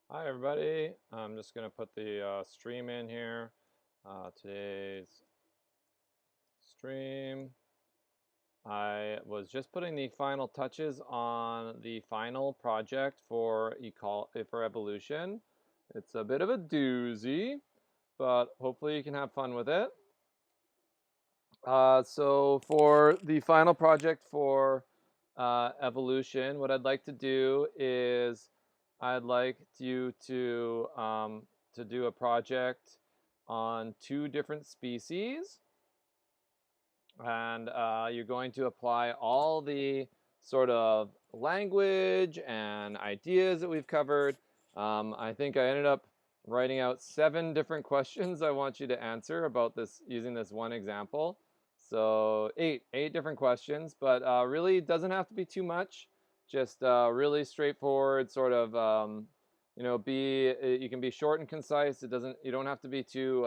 Hi everybody, I'm just going to put the stream in here. Today's stream, I was just putting the final touches on the final project for evolution. It's a bit of a doozy, but hopefully you can have fun with it. So for the final project for evolution, what I'd like to do is I'd like you to do a project on 2 different species, and you're going to apply all the sort of language and ideas that we've covered. I think I ended up writing out 7 different questions I want you to answer about this using this one example. So eight different questions, but really it doesn't have to be too much. Just really straightforward, sort of, you can be short and concise. You don't have to be too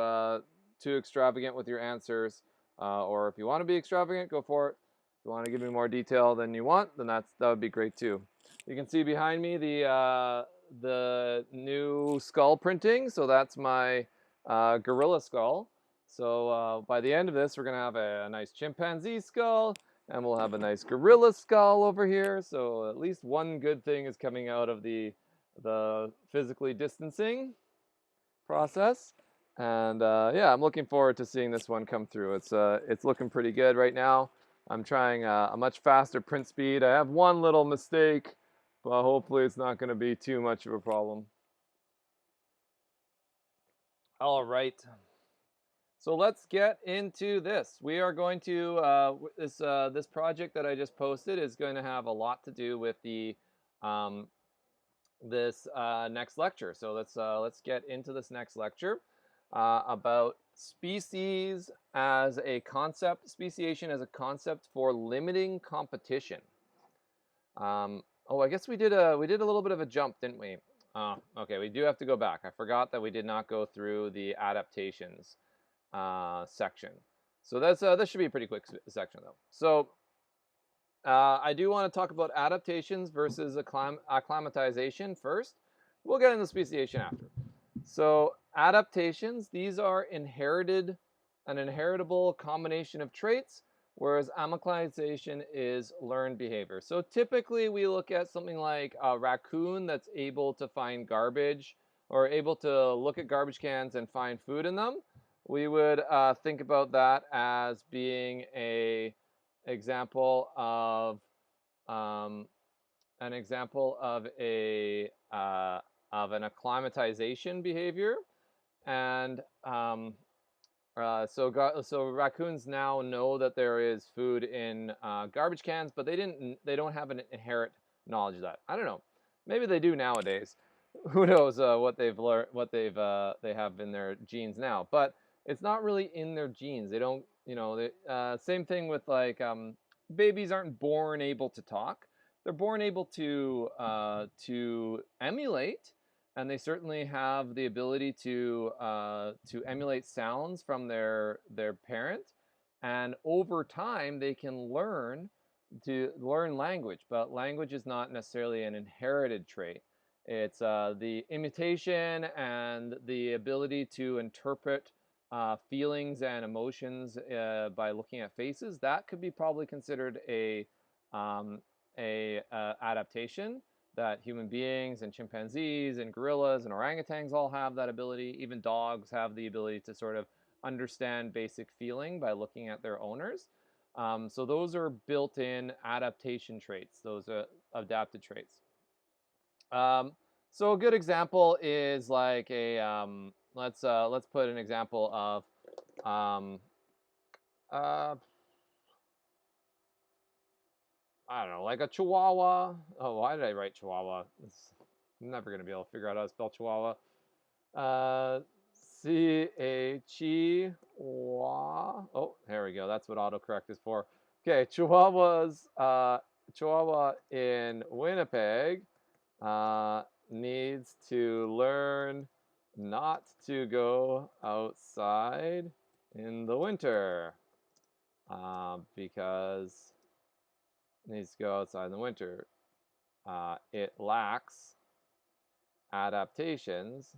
extravagant with your answers. Or if you want to be extravagant, go for it. If you want to give me more detail than you want, then that would be great too. You can see behind me the new skull printing. So that's my gorilla skull. So by the end of this, we're gonna have a nice chimpanzee skull, and we'll have a nice gorilla skull over here. So at least one good thing is coming out of the physically distancing process. And yeah, I'm looking forward to seeing this one come through. It's looking pretty good right now. I'm trying a much faster print speed. I have one little mistake, but hopefully it's not going to be too much of a problem. All right. So let's get into this. We are going to this project that I just posted is going to have a lot to do with the um, this next lecture. So let's get into this next lecture about species as a concept, speciation as a concept for limiting competition. Oh, I guess we did a little bit of a jump, didn't we? Okay, we do have to go back. I forgot that we did not go through the adaptations section. So this should be a pretty quick section though. So I do want to talk about adaptations versus acclimatization first. We'll get into speciation after. So adaptations, these are an inheritable combination of traits, whereas acclimatization is learned behavior. So typically we look at something like a raccoon that's able to find garbage or able to look at garbage cans and find food in them. We would think about that as being a example of um, an example of an acclimatization behavior. And so raccoons now know that there is food in garbage cans, but they don't have an inherent knowledge of that. I don't know. Maybe they do nowadays. Who knows what they've learned, what they have in their genes now? But it's not really in their genes. They don't, same thing with like babies aren't born able to talk. They're born able to emulate, and they certainly have the ability to emulate sounds from their parent, and over time they can learn language. But language is not necessarily an inherited trait. It's the imitation and the ability to interpret feelings and emotions by looking at faces. That could be probably considered um, a adaptation that human beings and chimpanzees and gorillas and orangutans all have that ability. Even dogs have the ability to sort of understand basic feeling by looking at their owners. So those are built-in adaptation traits. Those are adapted traits. Um, so a good example is like let's put an example of um, uh, I don't know, like a Chihuahua. Oh, why did I write Chihuahua? I'm never gonna be able to figure out how to spell Chihuahua. Uh, C-H-E-W-A. Oh, there we go. That's what autocorrect is for. Okay, Chihuahua in Winnipeg uh, needs to learn not to go outside in the winter because it needs to go outside in the winter. It lacks adaptations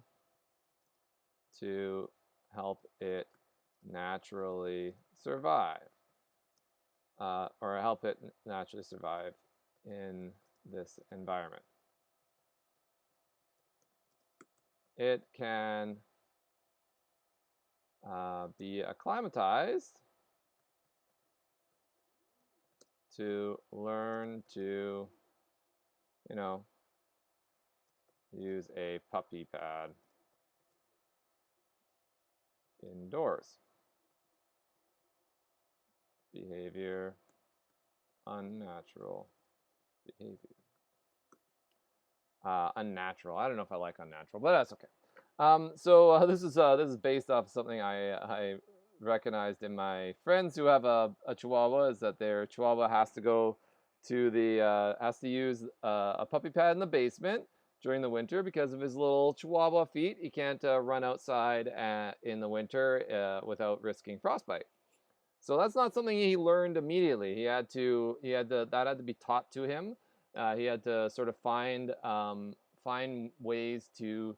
to help it naturally survive, or help it naturally survive in this environment. It can be acclimatized to learn to, use a puppy pad indoors. Behavior, unnatural behavior. Unnatural. I don't know if I like unnatural, but that's okay. So this is based off something I recognized in my friends who have a Chihuahua. Is that their Chihuahua has to go to the has to use a puppy pad in the basement during the winter because of his little Chihuahua feet. He can't run outside in the winter without risking frostbite. So that's not something he learned immediately. That had to be taught to him. He had to sort of find ways to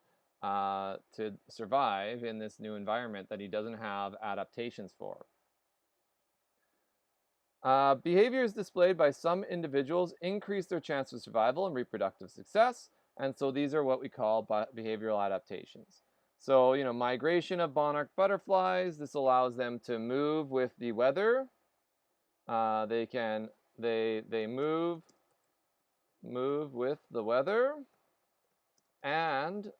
survive in this new environment that he doesn't have adaptations for. Behaviors displayed by some individuals increase their chance of survival and reproductive success, and so these are what we call behavioral adaptations. So, migration of monarch butterflies, this allows them to move with the weather. They move with the weather, and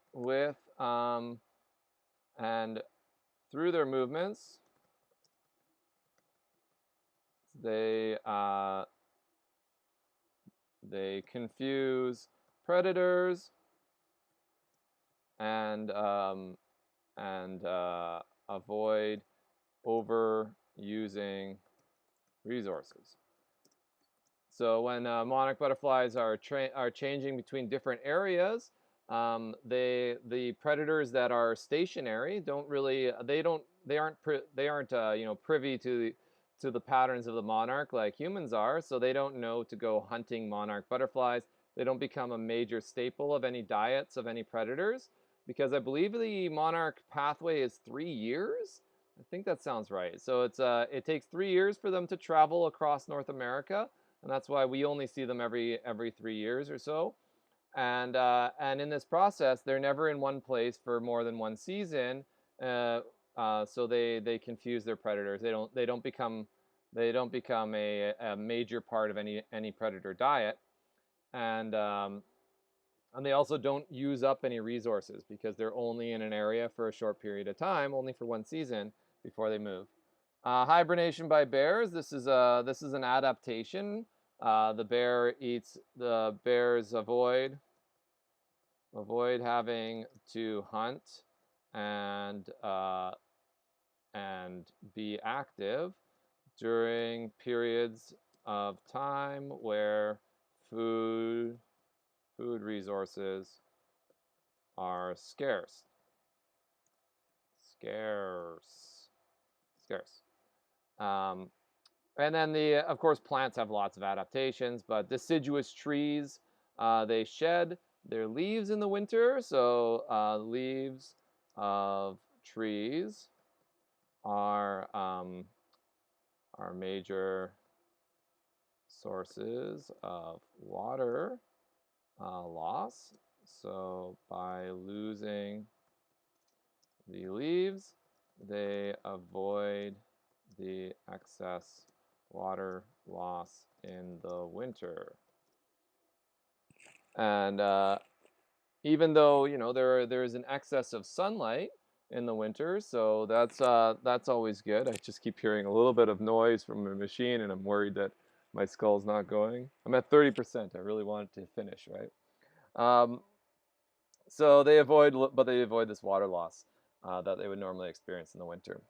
and through their movements, they confuse predators and avoid overusing resources. So when monarch butterflies are changing between different areas, the predators that are stationary aren't privy to the patterns of the monarch like humans are, so they don't know to go hunting monarch butterflies. They don't become a major staple of any diets of any predators, because I believe the monarch pathway is 3 years. I think that sounds right. So it takes 3 years for them to travel across North America, and that's why we only see them every 3 years or so. And in this process, they're never in one place for more than one season. So they confuse their predators. They don't become a major part of any predator diet, and they also don't use up any resources because they're only in an area for a short period of time, only for one season before they move. Hibernation by bears. This is an adaptation. The bears avoid having to hunt and be active during periods of time where food resources are scarce. And then of course, plants have lots of adaptations, but deciduous trees, they shed their leaves in the winter. So leaves of trees are major sources of water loss. So by losing the leaves, they avoid the excess water loss in the winter. And even though there is an excess of sunlight in the winter, so that's always good. I just keep hearing a little bit of noise from a machine, and I'm worried that my skull's not going. I'm at 30%. I really want it to finish, right? So they avoid this water loss that they would normally experience in the winter.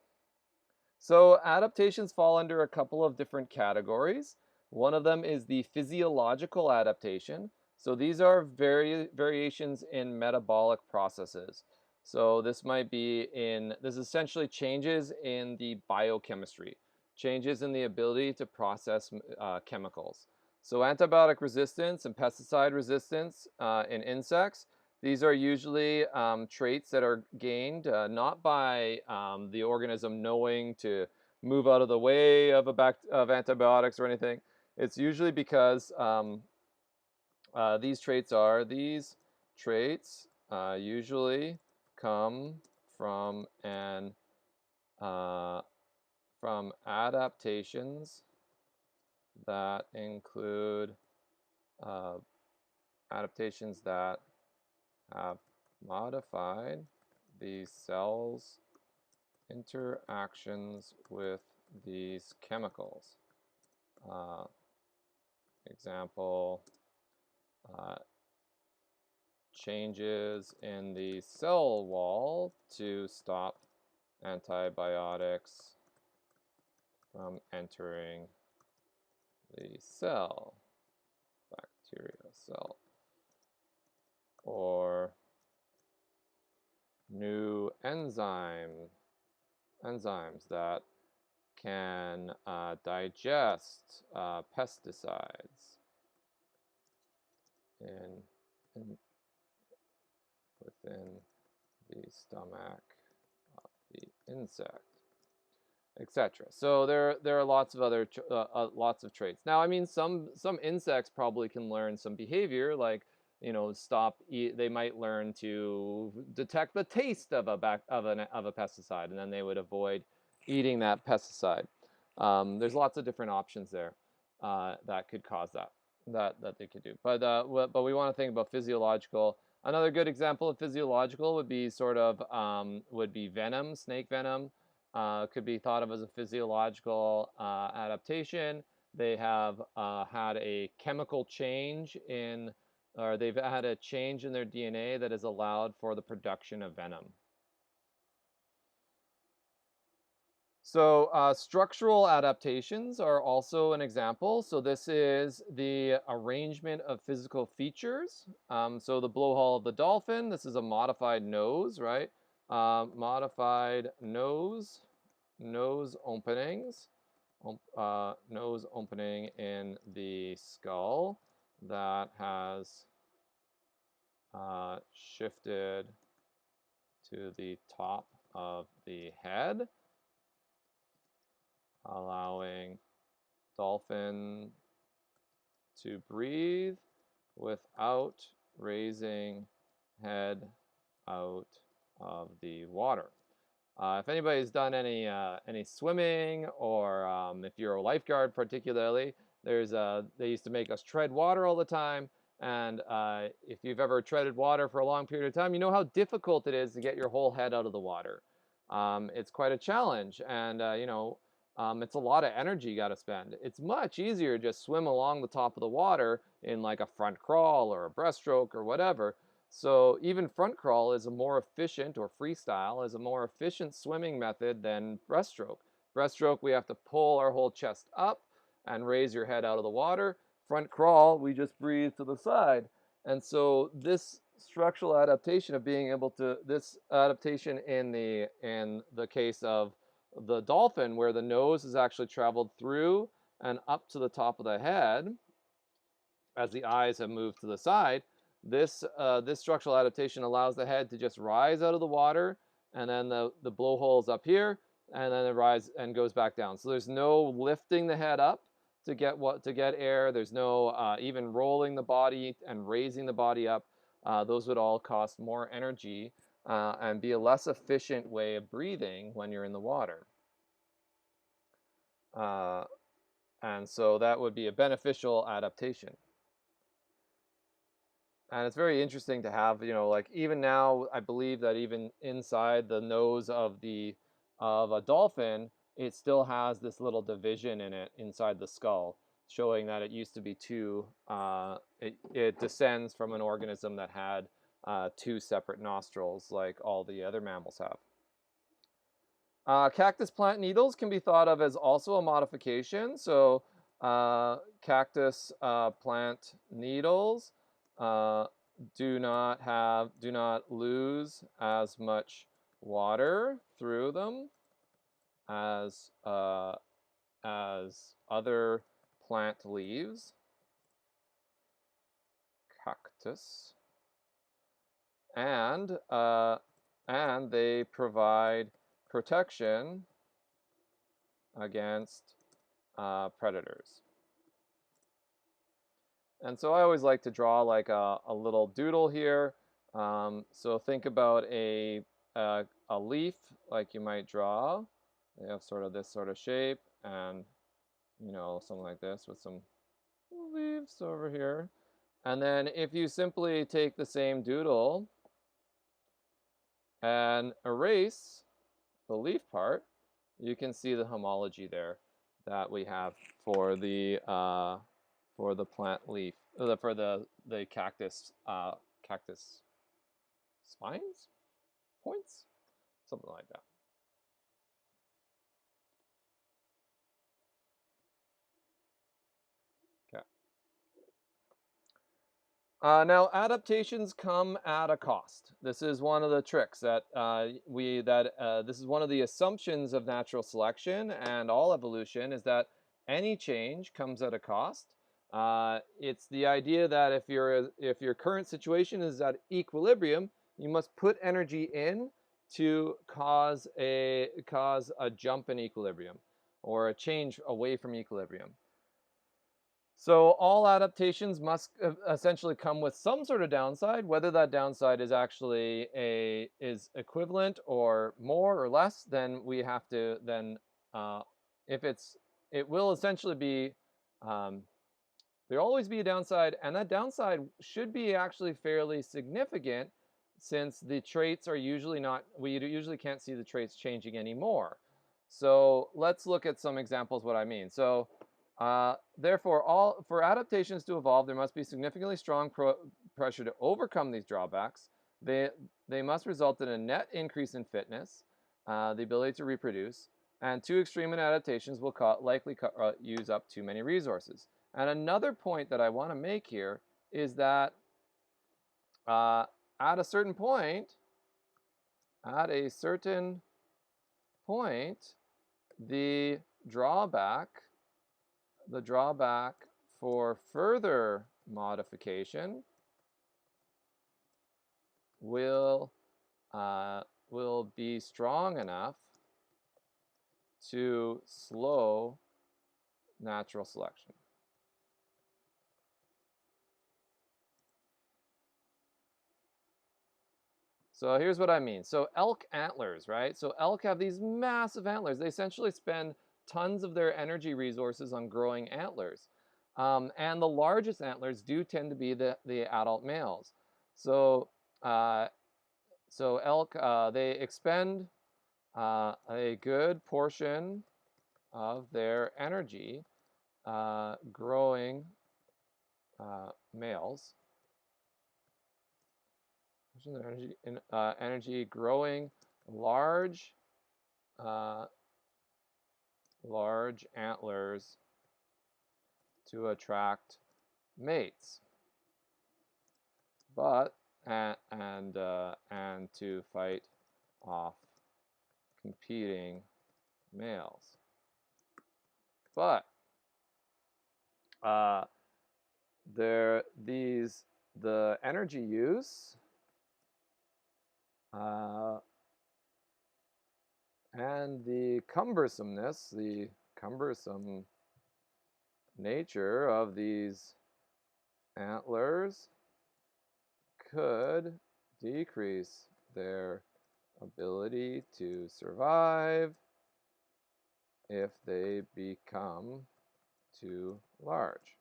So adaptations fall under a couple of different categories. One of them is the physiological adaptation. So these are variations in metabolic processes. So this is essentially changes in the biochemistry, changes in the ability to process chemicals. So antibiotic resistance and pesticide resistance in insects, These are usually traits that are gained not by the organism knowing to move out of the way of of antibiotics or anything. It's usually because these traits usually come from an from adaptations that include uh, adaptations that have modified the cell's interactions with these chemicals. Uh, example, uh, changes in the cell wall to stop antibiotics from entering the cell, bacteria cell, or new enzymes that can digest pesticides in within the stomach of the insect, etc. So there are lots of other lots of traits. Now, I mean, some insects probably can learn some behavior, like they might learn to detect the taste of a pesticide, and then they would avoid eating that pesticide. There's lots of different options there that could cause that they could do. But we want to think about physiological. Another good example of physiological would be venom, snake venom. Could be thought of as a physiological adaptation. They have had a chemical change or they've had a change in their DNA that has allowed for the production of venom. So structural adaptations are also an example. So this is the arrangement of physical features. So the blowhole of the dolphin, this is a modified nose, right? Modified nose openings, nose opening in the skull that has shifted to the top of the head, allowing dolphin to breathe without raising head out of the water. If anybody's done any swimming, or if you're a lifeguard particularly, they used to make us tread water all the time. And if you've ever treaded water for a long period of time, you know how difficult it is to get your whole head out of the water. It's quite a challenge, and it's a lot of energy you got to spend. It's much easier to just swim along the top of the water in like a front crawl or a breaststroke or whatever. So even front crawl is a more efficient, or freestyle is a more efficient swimming method than breaststroke. Breaststroke, we have to pull our whole chest up and raise your head out of the water. Front crawl, we just breathe to the side. And so this structural adaptation of being able to, this adaptation in the case of the dolphin, where the nose has actually traveled through and up to the top of the head as the eyes have moved to the side, this structural adaptation allows the head to just rise out of the water, and then the blowhole is up here, and then it rises and goes back down. So there's no lifting the head up to get air. There's no even rolling the body and raising the body up. Those would all cost more energy and be a less efficient way of breathing when you're in the water. And so that would be a beneficial adaptation. And it's very interesting to have, like even now, I believe that even inside the nose of a dolphin, it still has this little division in it inside the skull, showing that it used to be two. It descends from an organism that had two separate nostrils, like all the other mammals have. Cactus plant needles can be thought of as also a modification. So cactus plant needles do not lose as much water through them as other plant leaves. Cactus and they provide protection against predators. And so I always like to draw like a little doodle here. So think about a leaf like you might draw. They have sort of this sort of shape, and you know, something like this with some leaves over here. And then if you simply take the same doodle and erase the leaf part, you can see the homology there that we have for the plant leaf, for the cactus cactus spines, points, something like that. Okay. Now adaptations come at a cost. This is one of the tricks that this is one of the assumptions of natural selection and all evolution, is that any change comes at a cost. It's the idea that if your current situation is at equilibrium, you must put energy in to cause a jump in equilibrium or a change away from equilibrium. So all adaptations must essentially come with some sort of downside. Whether that downside is actually is equivalent or more or less, then we have to then if it will essentially be there'll always be a downside, and that downside should be actually fairly significant, since the traits are usually not, we usually can't see the traits changing anymore. So let's look at some examples what I mean. So therefore, for adaptations to evolve, there must be significantly strong pressure to overcome these drawbacks. They must result in a net increase in fitness, the ability to reproduce, and too extreme an adaptations will likely use up too many resources. And another point that I want to make here is that at a certain point, the drawback for further modification will be strong enough to slow natural selection. So here's what I mean. So elk antlers, right? So elk have these massive antlers. They essentially spend tons of their energy resources on growing antlers. And the largest antlers do tend to be the adult males. So, elk, they expend a good portion of their energy growing males. Energy growing large antlers to attract mates, but and to fight off competing males. But the energy use and the cumbersome nature of these antlers could decrease their ability to survive if they become too large.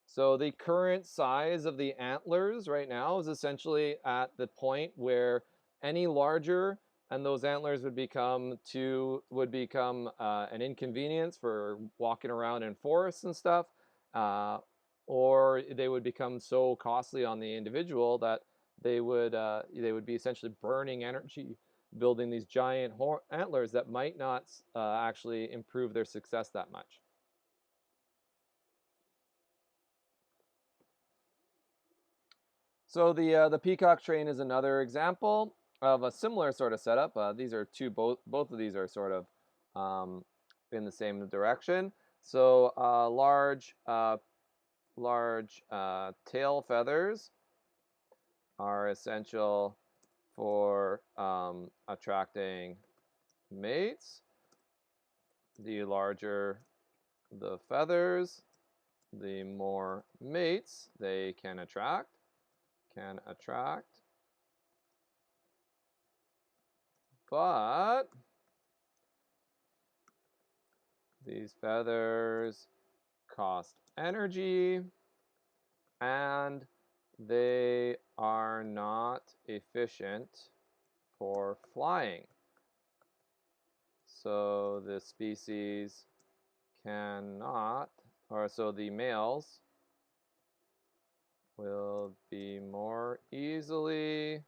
So the current size of the antlers right now is essentially at the point where any larger and those antlers would become an inconvenience for walking around in forests and stuff, or they would become so costly on the individual that they would be essentially burning energy building these giant antlers that might not actually improve their success that much. So the peacock train is another example of a similar sort of setup. These are both of these are sort of in the same direction. So large tail feathers are essential for attracting mates. The larger the feathers, the more mates they can attract. But these feathers cost energy, and they are not efficient for flying. So the species cannot, or so the males will be more easily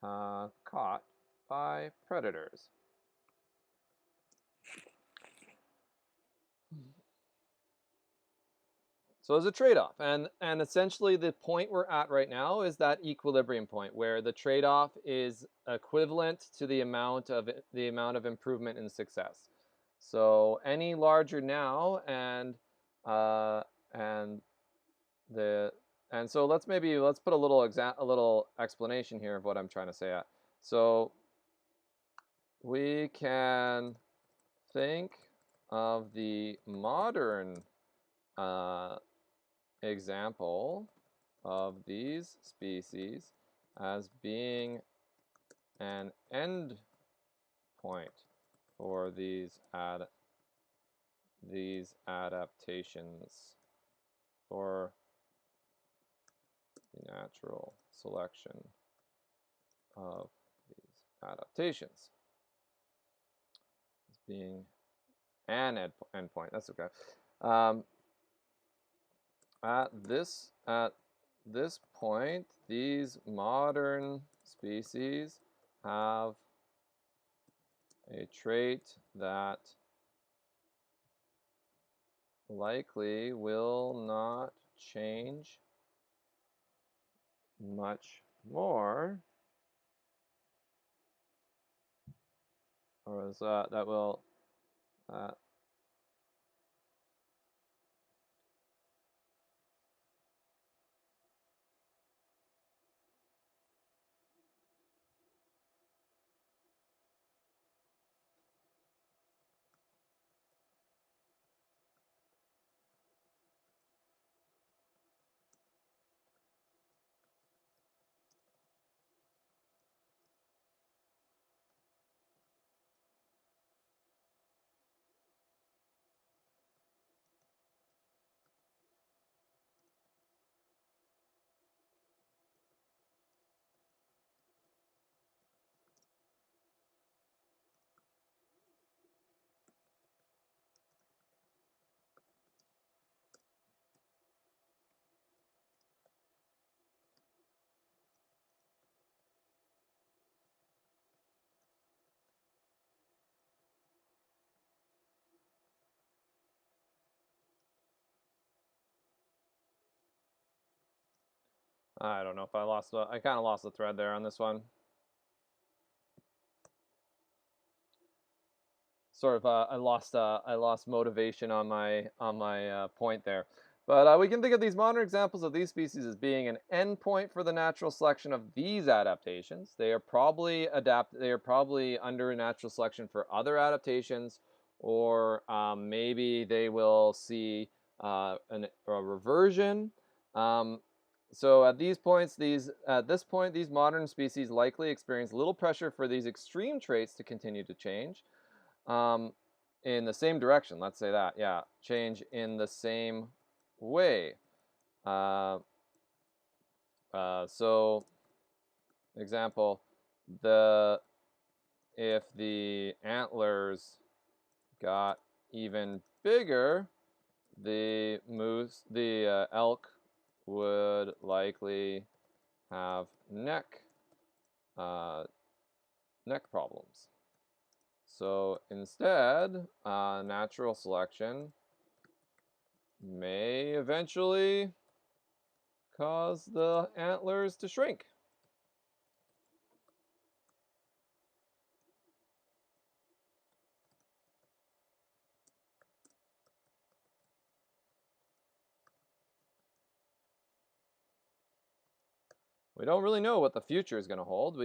caught by predators. So there's a trade-off, and essentially the point we're at right now is that equilibrium point where the trade-off is equivalent to the amount of improvement in success. So any larger now, and so let's put a little explanation here of what I'm trying to say. So we can think of the modern example of these species as being an end point for these adaptations for the natural selection of these adaptations as being an endpoint. That's okay. At this point, these modern species have a trait that likely will not change much more, or is that will I don't know if I kind of lost the thread there on this one. Sort of I lost motivation on my point there. But we can think of these modern examples of these species as being an endpoint for the natural selection of these adaptations. They are probably under natural selection for other adaptations, or maybe they will see a reversion. So at this point, these modern species likely experience little pressure for these extreme traits to continue to change. In the same direction, let's say that, yeah, change in the same way. So, example, if the antlers got even bigger, the elk would likely have neck problems. So instead, natural selection may eventually cause the antlers to shrink. We don't really know what the future is going to hold.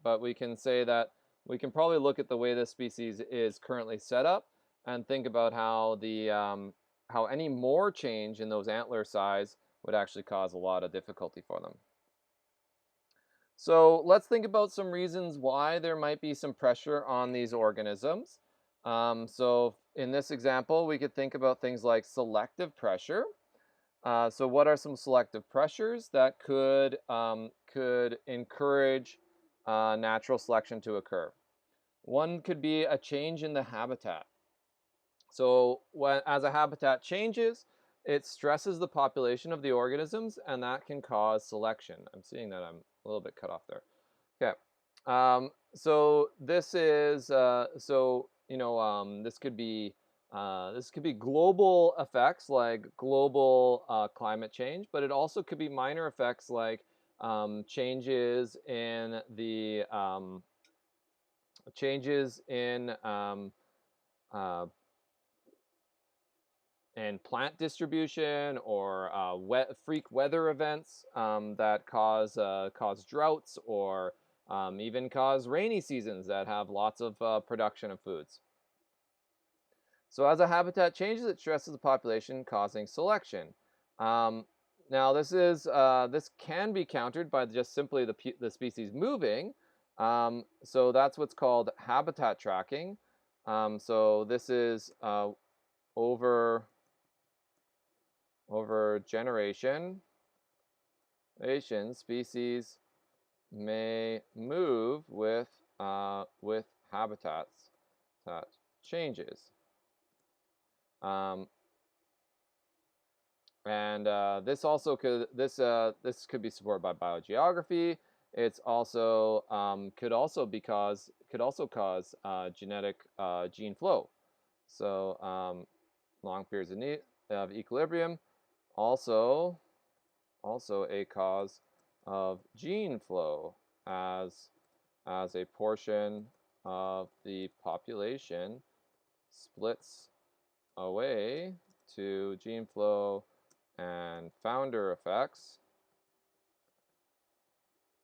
But we can say that we can probably look at the way this species is currently set up and think about how how any more change in those antler size would actually cause a lot of difficulty for them. So let's think about some reasons why there might be some pressure on these organisms. So in this example, we could think about things like selective pressure. So what are some selective pressures that could encourage natural selection to occur? One could be a change in the habitat. So as a habitat changes, it stresses the population of the organisms, and that can cause selection. I'm seeing that I'm a little bit cut off there. Okay. So this is this could be global effects like global climate change, but it also could be minor effects like changes in the changes uh, in plant distribution or freak weather events that cause droughts or even cause rainy seasons that have lots of production of foods. So as a habitat changes, it stresses the population, causing selection. Um, Now this can be countered by just simply the species moving. So that's what's called habitat tracking. So this is over generation, species may move with habitats that changes. Um, and this could be supported by biogeography. It's also could also cause genetic gene flow. So long periods of equilibrium also a cause of gene flow as a portion of the population splits away to gene flow and founder effects.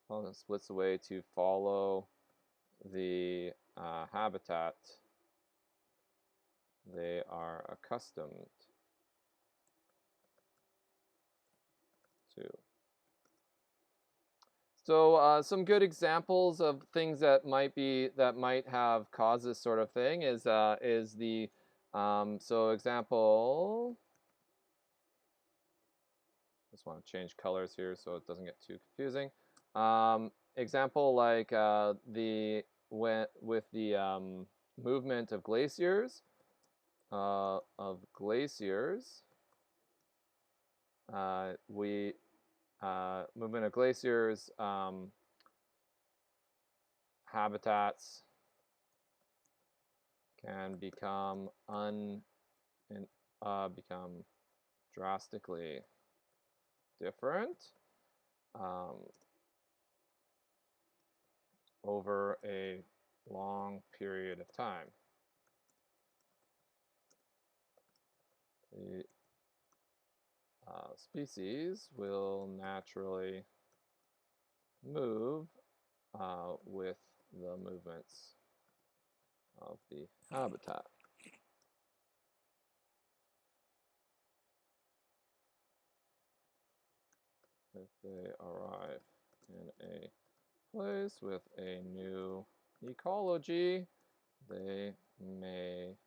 Well, it splits away to follow the habitat they are accustomed to. So some good examples of things that might have caused this sort of thing is the example. Just want to change colors here so it doesn't get too confusing. Example like with the movement of glaciers. Movement of glaciers, habitats can become drastically different over a long period of time. The species will naturally move with the movements of the habitat. If they arrive in a place with a new ecology, they may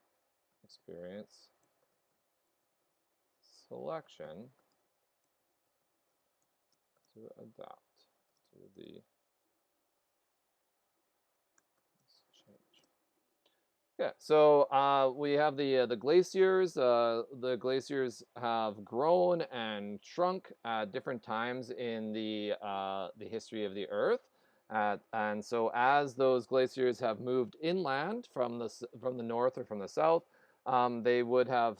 experience selection to adapt to the change. Yeah, so we have the glaciers. The glaciers have grown and shrunk at different times in the history of the Earth. And so as those glaciers have moved inland from the north or from the south, they would have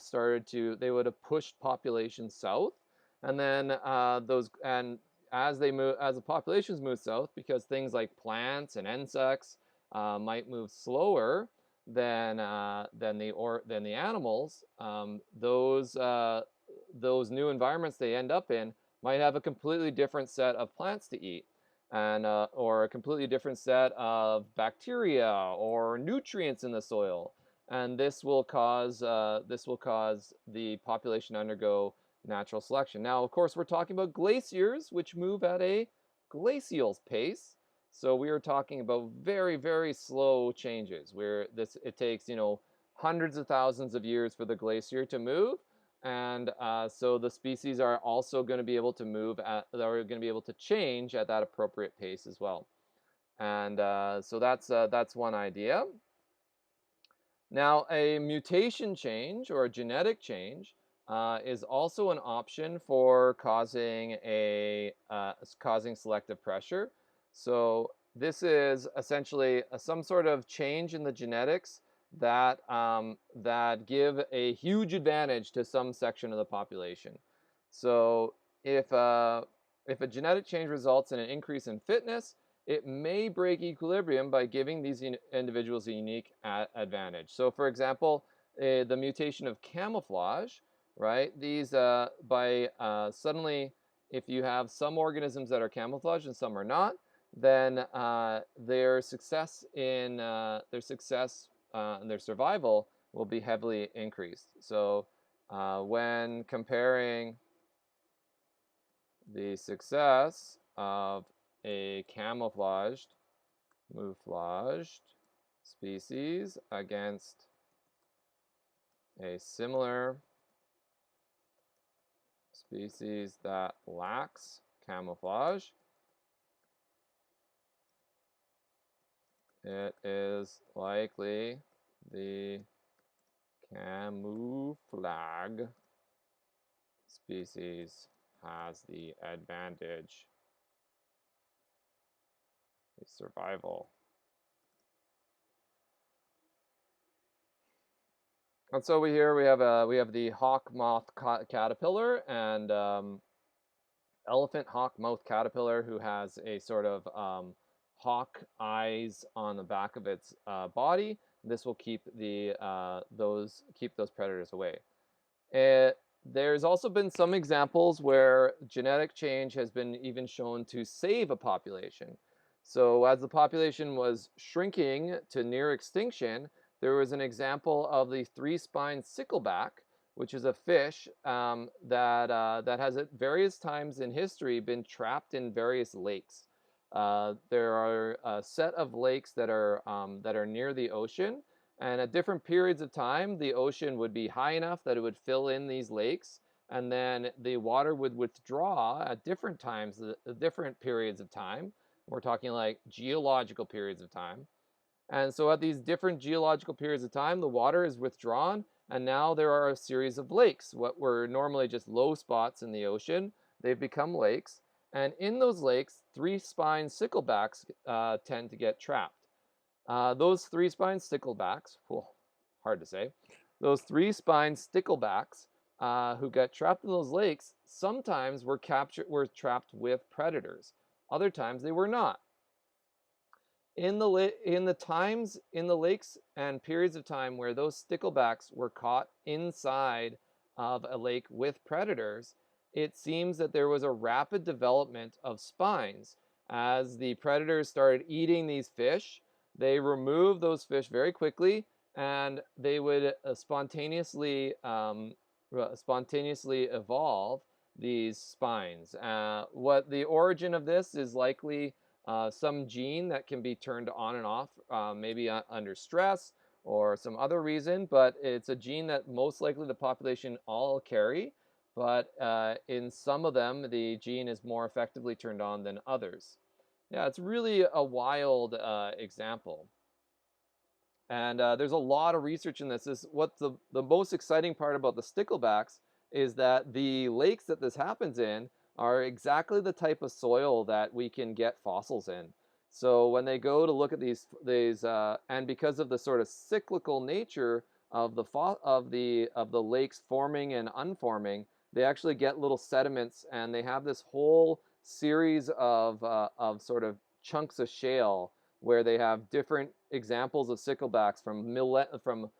pushed populations south, and then as the populations move south, because things like plants and insects might move slower than the animals, those new environments they end up in might have a completely different set of plants to eat, and or a completely different set of bacteria or nutrients in the soil, and this will cause the population to undergo natural selection. Now, of course, we're talking about glaciers, which move at a glacial pace. So we are talking about very, very slow changes where it takes, hundreds of thousands of years for the glacier to move. And so the species are also going to be able to are going to be able to change at that appropriate pace as well. And so that's one idea. Now, a mutation change or a genetic change is also an option for causing selective pressure. So this is essentially some sort of change in the genetics that give a huge advantage to some section of the population. So if a genetic change results in an increase in fitness, it may break equilibrium by giving these individuals a unique advantage. So, for example, the mutation of camouflage, right? Suddenly, if you have some organisms that are camouflaged and some are not, then their success and their survival will be heavily increased. So, when comparing the success of a camouflaged species against a similar species that lacks camouflage, it is likely the camouflage species has the advantage, the survival. And so we have the hawk moth caterpillar and elephant hawk moth caterpillar who has a sort of hawk eyes on the back of its body. This will keep those predators away. There's also been some examples where genetic change has been even shown to save a population. So as the population was shrinking to near extinction, there was an example of the three-spined stickleback, which is a fish that has at various times in history been trapped in various lakes. There are a set of lakes that are near the ocean, and at different periods of time, the ocean would be high enough that it would fill in these lakes, and then the water would withdraw at different times, different periods of time. We're talking like geological periods of time. And so at these different geological periods of time, the water is withdrawn, and now there are a series of lakes. What were normally just low spots in the ocean, they've become lakes. And in those lakes, three-spined sticklebacks tend to get trapped. Those three-spined sticklebacks, hard to say, those three-spined sticklebacks who got trapped in those lakes sometimes were trapped with predators. Other times they were not. In the lakes and periods of time where those sticklebacks were caught inside of a lake with predators, it seems that there was a rapid development of spines. As the predators started eating these fish, they removed those fish very quickly, and they would spontaneously evolve these spines. What the origin of this is likely some gene that can be turned on and off, maybe under stress or some other reason, but it's a gene that most likely the population all carry, but in some of them, the gene is more effectively turned on than others. Yeah, it's really a wild example. And there's a lot of research in this. What's the most exciting part about the sticklebacks is that the lakes that this happens in are exactly the type of soil that we can get fossils in. So when they go to look at these and because of the sort of cyclical nature of the lakes forming and unforming, they actually get little sediments, and they have this whole series of sort of chunks of shale where they have different examples of sticklebacks from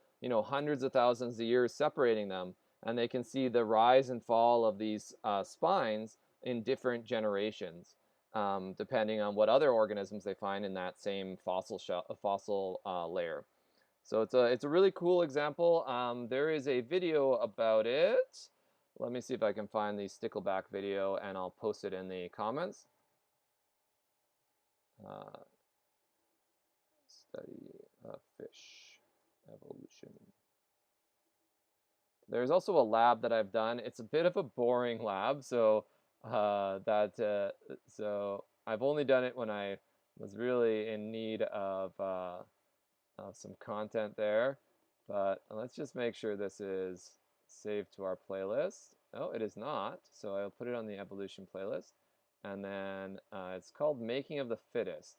hundreds of thousands of years separating them, and they can see the rise and fall of these spines, in different generations, depending on what other organisms they find in that same fossil layer. So it's a really cool example. There is a video about it. Let me see if I can find the stickleback video, and I'll post it in the comments. Study of fish evolution. There's also a lab that I've done. It's a bit of a boring lab, so so I've only done it when I was really in need of some content there. But let's just make sure this is saved to our playlist. Oh, it is not, so I'll put it on the evolution playlist. And then it's called Making of the Fittest,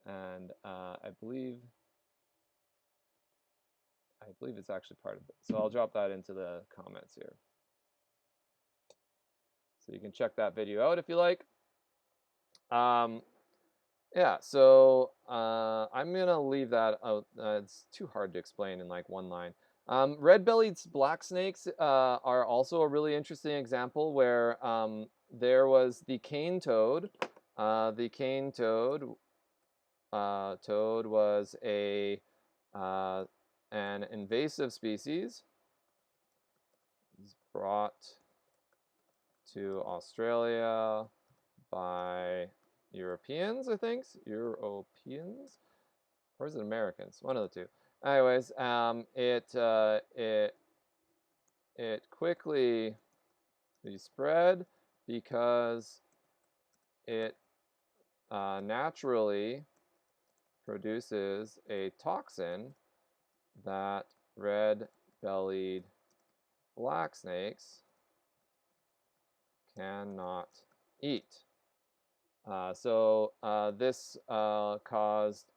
and I believe it's actually part of it. So I'll drop that into the comments here. So you can check that video out if you like. Yeah, so I'm going to leave that out. It's too hard to explain in like one line. Red-bellied black snakes are also a really interesting example where there was the cane toad. The cane toad was an invasive species. It's brought to Australia by Europeans, I think. Europeans, or is it Americans? One of the two. Anyways, it quickly spread because it naturally produces a toxin that red-bellied black snakes cannot eat. So this caused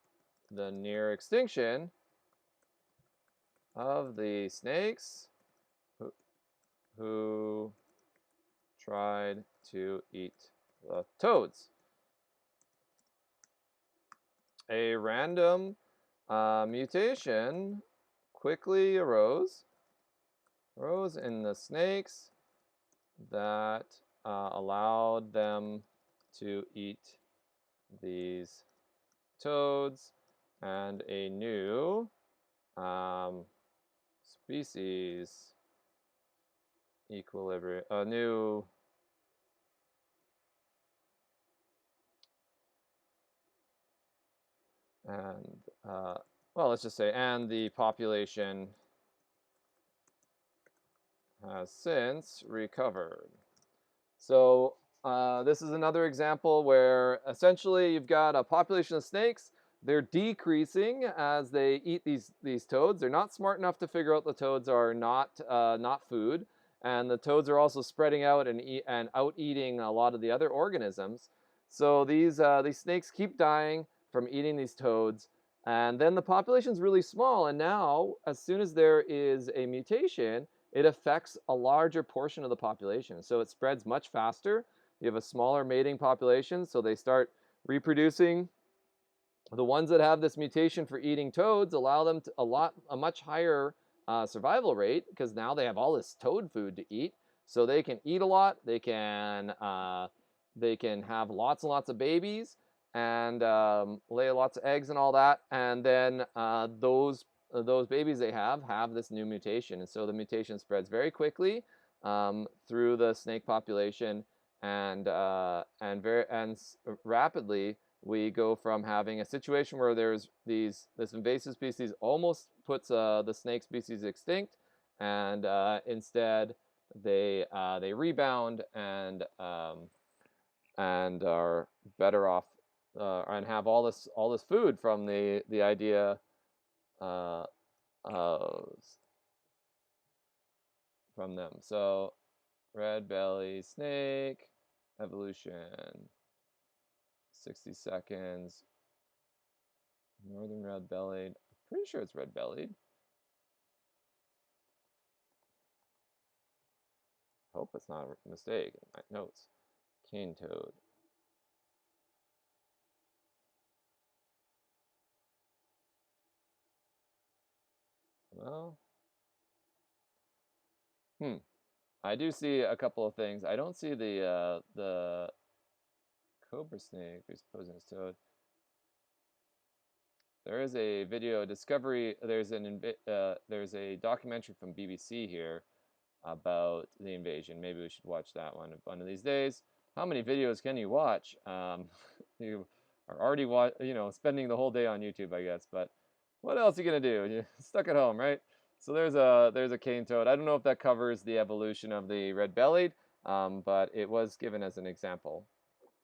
the near extinction of the snakes who tried to eat the toads. A random mutation quickly arose in the snakes that allowed them to eat these toads, and a new species equilibrium, a new and well, let's just say, and the population has since recovered. So this is another example where essentially you've got a population of snakes. They're decreasing as they eat these toads. They're not smart enough to figure out the toads are not food, and the toads are also spreading out and out eating a lot of the other organisms. So these snakes keep dying from eating these toads, and then the population's really small. And now, as soon as there is a mutation, it affects a larger portion of the population. So it spreads much faster. You have a smaller mating population, so they start reproducing. The ones that have this mutation for eating toads allow them to a much higher survival rate, because now they have all this toad food to eat. So they can eat a lot. They can have lots and lots of babies and lay lots of eggs and all that. And then those babies they have this new mutation, and so the mutation spreads very quickly through the snake population, and rapidly we go from having a situation where there's this invasive species almost puts the snake species extinct, and instead they rebound and are better off and have all this food from the idea from them. So red belly snake evolution, 60 seconds. Northern red-bellied. I'm pretty sure it's red-bellied. Hope it's not a mistake in my notes. Cane toad. Well, I do see a couple of things. I don't see the cobra snake exposing its toad. There is a video discovery. There's a documentary from BBC here about the invasion. Maybe we should watch that one of these days. How many videos can you watch? You are already spending the whole day on YouTube, I guess. But what else are you gonna do? You're stuck at home, right? So there's a cane toad. I don't know if that covers the evolution of the red-bellied, but it was given as an example.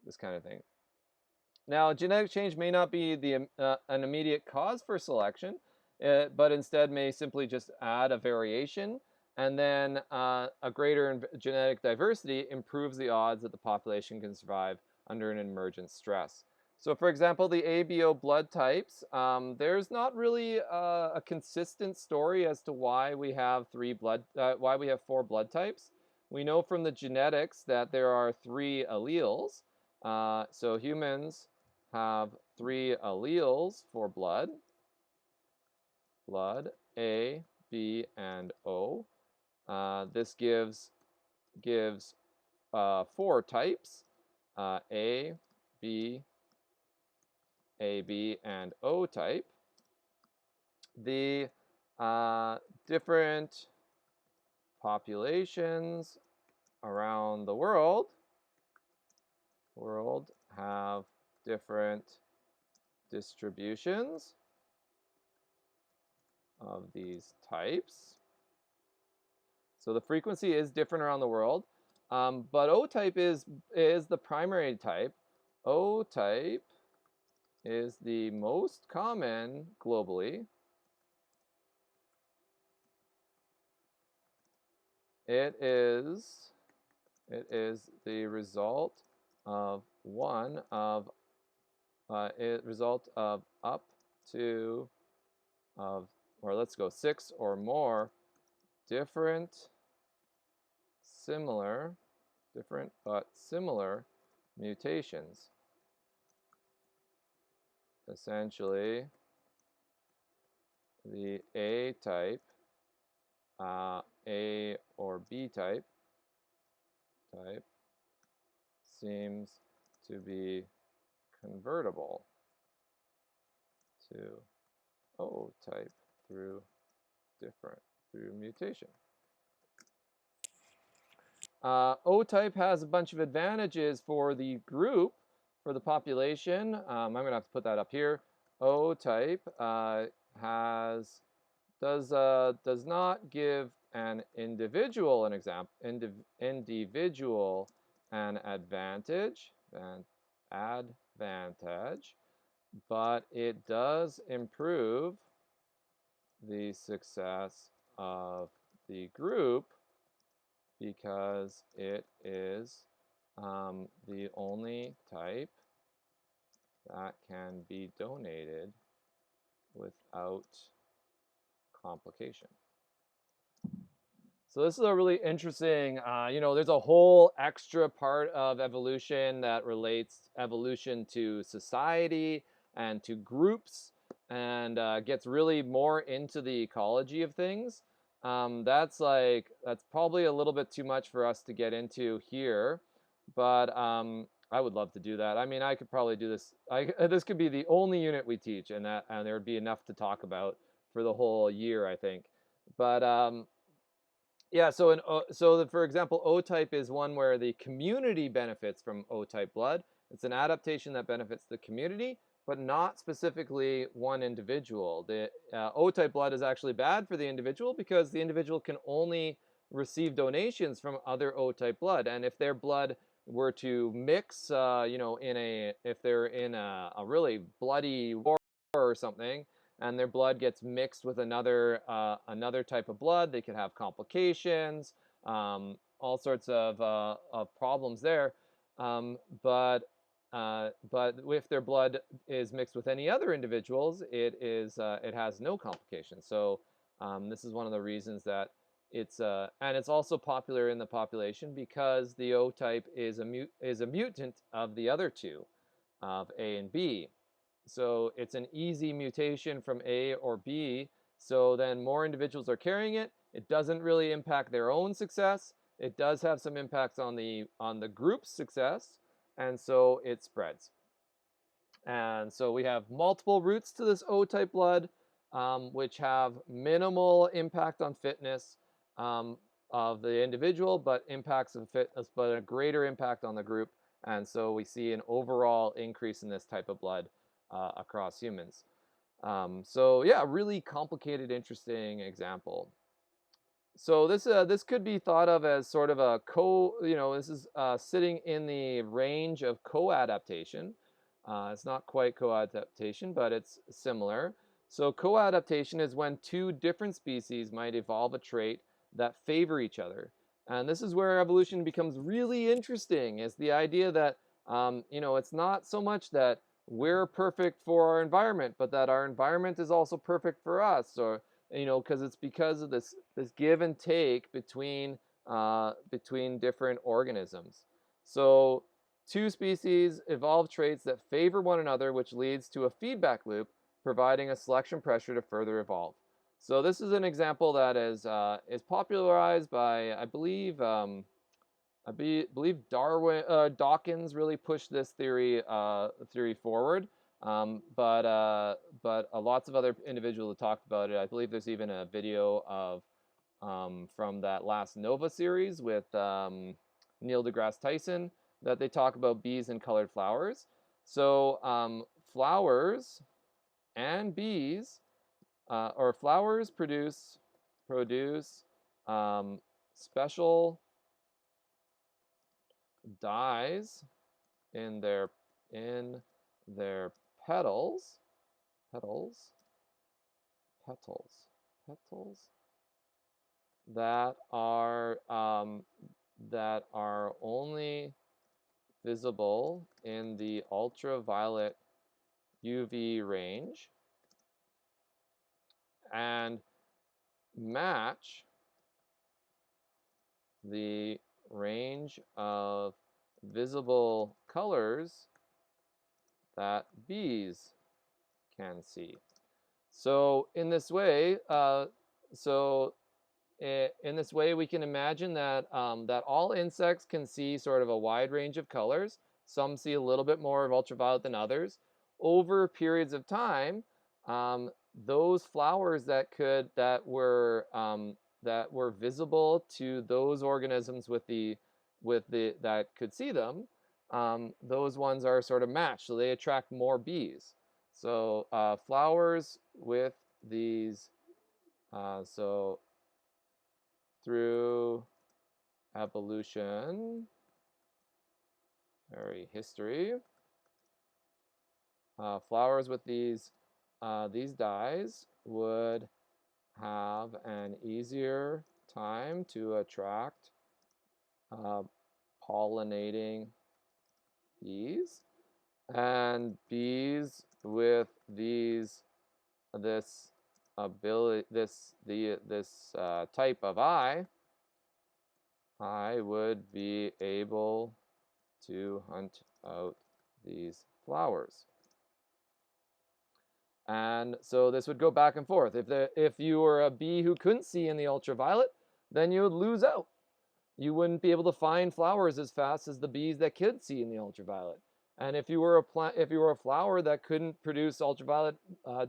This kind of thing. Now, genetic change may not be an immediate cause for selection, but instead may simply just add a variation, and then a greater genetic diversity improves the odds that the population can survive under an emergent stress. So, for example, the ABO blood types, there's not really a consistent story as to why we have why we have 4 blood types. We know from the genetics that there are 3 alleles. So humans have 3 alleles for blood: A, B, and O. This gives 4 types: A, B, AB, and O type. The different populations around the world have different distributions of these types. So the frequency is different around the world, but O type is the primary type. O type is the most common globally. It is the result of up to or let's go 6 or more different but similar mutations. Essentially, the A type, A or B type seems to be convertible to O type through mutation. O type has a bunch of advantages for the group, for the population. I'm going to have to put that up here. O type does not give an individual an advantage, but it does improve the success of the group because it is the only type that can be donated without complication. So this is a really interesting, there's a whole extra part of evolution that relates evolution to society and to groups, and gets really more into the ecology of things. That's probably a little bit too much for us to get into here, but I would love to do that. I mean, I could probably do this. This could be the only unit we teach, and there would be enough to talk about for the whole year, I think. But yeah, for example, O type is one where the community benefits from O type blood. It's an adaptation that benefits the community, but not specifically one individual. The O type blood is actually bad for the individual because the individual can only receive donations from other O type blood, and if their blood were to mix, if they're in a really bloody war or something, and their blood gets mixed with another type of blood, they could have complications, all sorts of problems there. But if their blood is mixed with any other individuals, it has no complications. So this is one of the reasons that and it's also popular in the population because the O type is a mutant of the other two, of A and B. So it's an easy mutation from A or B. So then more individuals are carrying it. It doesn't really impact their own success. it does have some impacts on the group's success, and so it spreads. And so we have multiple routes to this O-type blood, which have minimal impact on fitness of the individual, but impacts of fitness, but a greater impact on the group. And so we see an overall increase in this type of blood across humans. So yeah, really complicated, interesting example. So this could be thought of as sort of a this is sitting in the range of co-adaptation. It's not quite co-adaptation, but it's similar. So co-adaptation is when two different species might evolve a trait that favor each other. And this is where evolution becomes really interesting, is the idea that it's not so much that we're perfect for our environment, but that our environment is also perfect for us, or because it's because of this give and take between different organisms. So two species evolve traits that favor one another, which leads to a feedback loop, providing a selection pressure to further evolve. So this is an example that is popularized by, I believe Dawkins really pushed this theory forward. But lots of other individuals have talked about it. I believe there's even a video of from that last Nova series with Neil deGrasse Tyson that they talk about bees and colored flowers. So flowers and bees, or flowers produce special dyes in their petals that are only visible in the ultraviolet UV range and match the range of visible colors that bees can see. So in this way, we can imagine that that all insects can see sort of a wide range of colors. Some see a little bit more of ultraviolet than others. Over periods of time, those flowers that were visible to those organisms that could see them, those ones are sort of matched, so they attract more bees. So flowers with these, so through evolution, history, flowers with these dyes would have an easier time to attract pollinating bees, and bees with this type of eye would be able to hunt out these flowers. And so this would go back and forth. If you were a bee who couldn't see in the ultraviolet, then you would lose out. You wouldn't be able to find flowers as fast as the bees that could see in the ultraviolet. And if you were a flower that couldn't produce ultraviolet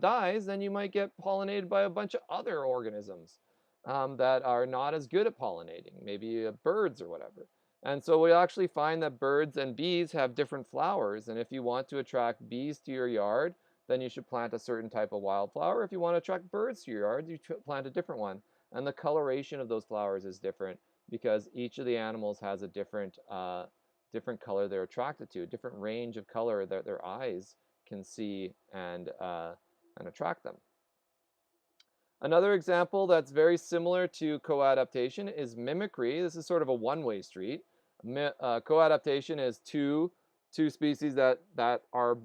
dyes, then you might get pollinated by a bunch of other organisms that are not as good at pollinating, maybe birds or whatever. And so we actually find that birds and bees have different flowers. And if you want to attract bees to your yard, then you should plant a certain type of wildflower. If you want to attract birds to your yard, you plant a different one. And the coloration of those flowers is different because each of the animals has a different color they're attracted to, a different range of color that their eyes can see and attract them. Another example that's very similar to co-adaptation is mimicry. This is sort of a one-way street. Co-adaptation is two species that are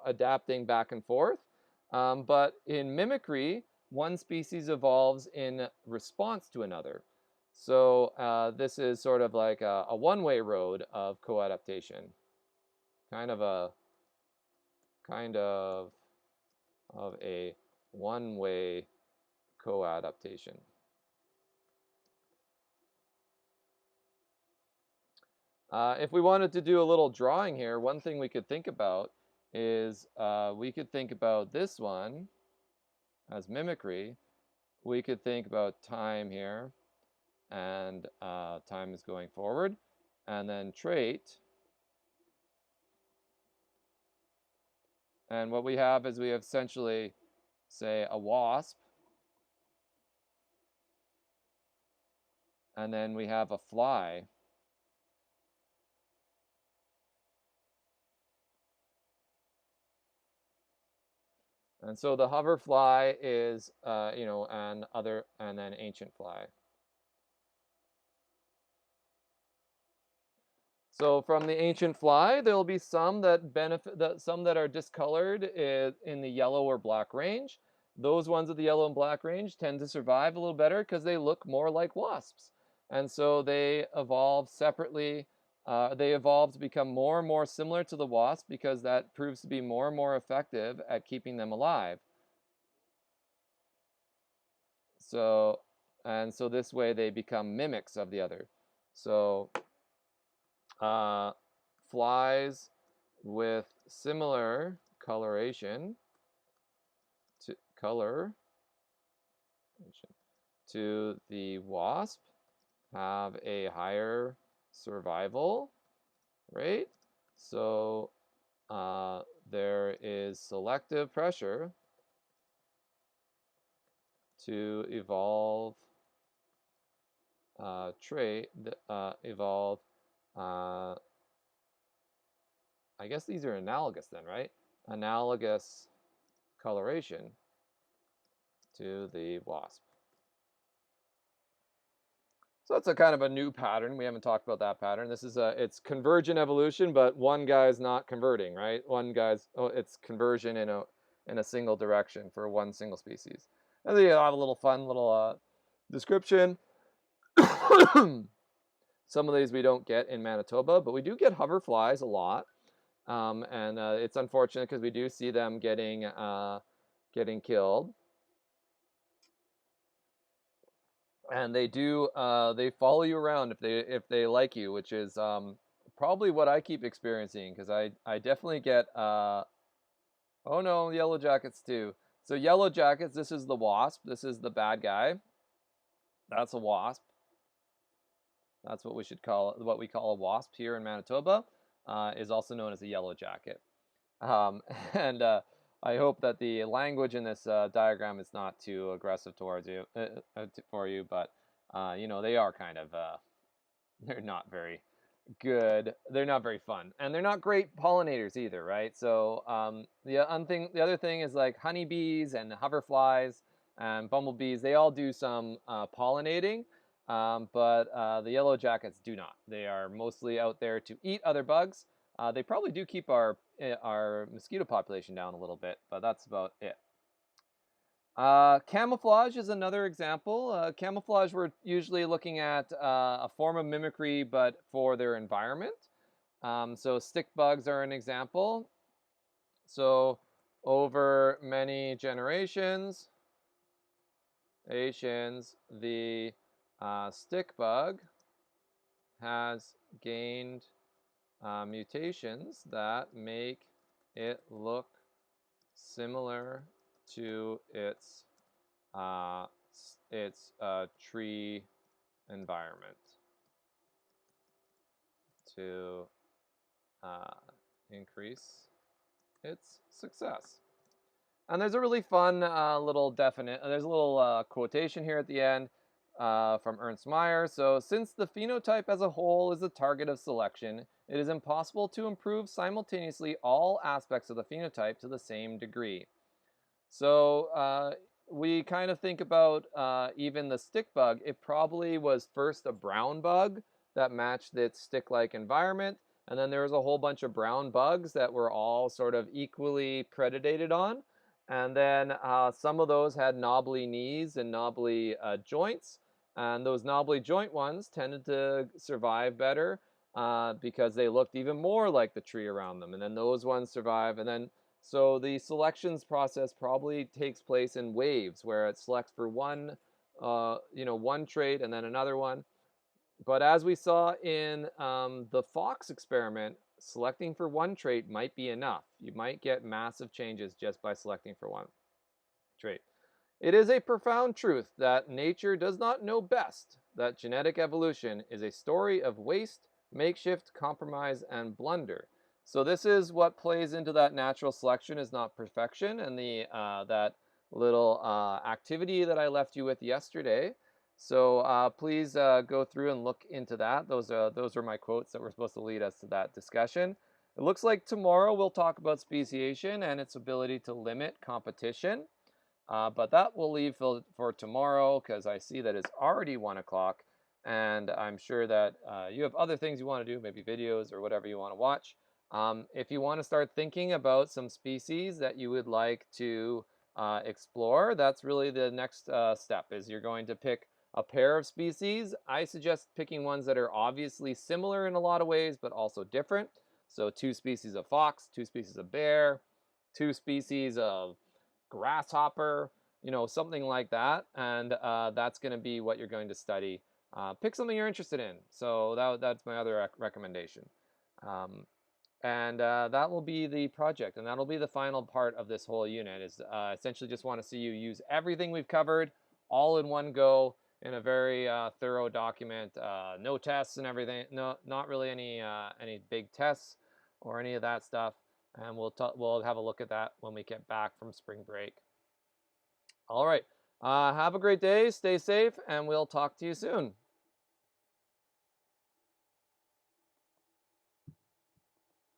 adapting back and forth. But in mimicry, one species evolves in response to another. So this is sort of like a one-way road of co-adaptation, kind of a one-way co-adaptation. If we wanted to do a little drawing here, one thing we could think about is we could think about this one as mimicry. We could think about time here, and time is going forward, and then trait. And what we have is we have essentially, say, a wasp, and then we have a fly. And so the hoverfly is, and then ancient fly. So from the ancient fly, there'll be some that benefit, some that are discolored in the yellow or black range. Those ones of the yellow and black range tend to survive a little better because they look more like wasps. And so they evolve separately. They evolve to become more and more similar to the wasp because that proves to be more and more effective at keeping them alive. So this way they become mimics of the other. So flies with similar coloration to the wasp have a higher survival rate. So there is selective pressure to evolve I guess these are analogous then, right? Analogous coloration to the wasp. So that's a kind of a new pattern. We haven't talked about that pattern. This is it's convergent evolution, but one guy's not converting, right? It's conversion in a single direction for one single species. And then you have a little fun little description. Some of these we don't get in Manitoba, but we do get hoverflies a lot. And it's unfortunate because we do see them getting killed. And they follow you around if they like you, which is probably what I keep experiencing because I definitely get oh no, yellow jackets too. So yellow jackets, this is the wasp. This is the bad guy. That's a wasp. That's what we call a wasp here in Manitoba. Is also known as a yellow jacket. And I hope that the language in this diagram is not too aggressive towards you, for you, but they are kind of they're not very good. They're not very fun, and they're not great pollinators either, right? So the other thing is like honeybees and hoverflies and bumblebees. They all do some pollinating. But the yellow jackets do not. They are mostly out there to eat other bugs. They probably do keep our mosquito population down a little bit, but that's about it. Camouflage is another example. Camouflage, we're usually looking at a form of mimicry, but for their environment. So stick bugs are an example. So over many generations, the stick bug has gained mutations that make it look similar to its tree environment to increase its success. And there's a really fun there's a little quotation here at the end from Ernst Mayr. So, since the phenotype as a whole is the target of selection, it is impossible to improve simultaneously all aspects of the phenotype to the same degree. So, we kind of think about even the stick bug. It probably was first a brown bug that matched its stick-like environment, and then there was a whole bunch of brown bugs that were all sort of equally predated on. And then some of those had knobbly knees and knobbly joints. And those knobbly joint ones tended to survive better because they looked even more like the tree around them. And then those ones survive. And then, so the selections process probably takes place in waves where it selects for one trait and then another one. But as we saw in the fox experiment, selecting for one trait might be enough. You might get massive changes just by selecting for one trait. It is a profound truth that nature does not know best, that genetic evolution is a story of waste, makeshift, compromise, and blunder. So this is what plays into that natural selection is not perfection, and the that little activity that I left you with yesterday. So please go through and look into that. Those are my quotes that were supposed to lead us to that discussion. It looks like tomorrow we'll talk about speciation and its ability to limit competition. But that we'll leave for tomorrow because I see that it's already 1 o'clock, and I'm sure that you have other things you want to do, maybe videos or whatever you want to watch. If you want to start thinking about some species that you would like to explore, that's really the next step, is you're going to pick a pair of species. I suggest picking ones that are obviously similar in a lot of ways, but also different. So 2 species of fox, 2 species of bear, 2 species of grasshopper, something like that. And that's going to be what you're going to study. Pick something you're interested in. So that's my other recommendation. Um, and that will be the project. And that'll be the final part of this whole unit is essentially just want to see you use everything we've covered all in one go in a very thorough document. No tests and everything. No, not really any big tests or any of that stuff. And we'll have a look at that when we get back from spring break. All right. Have a great day. Stay safe, and we'll talk to you soon.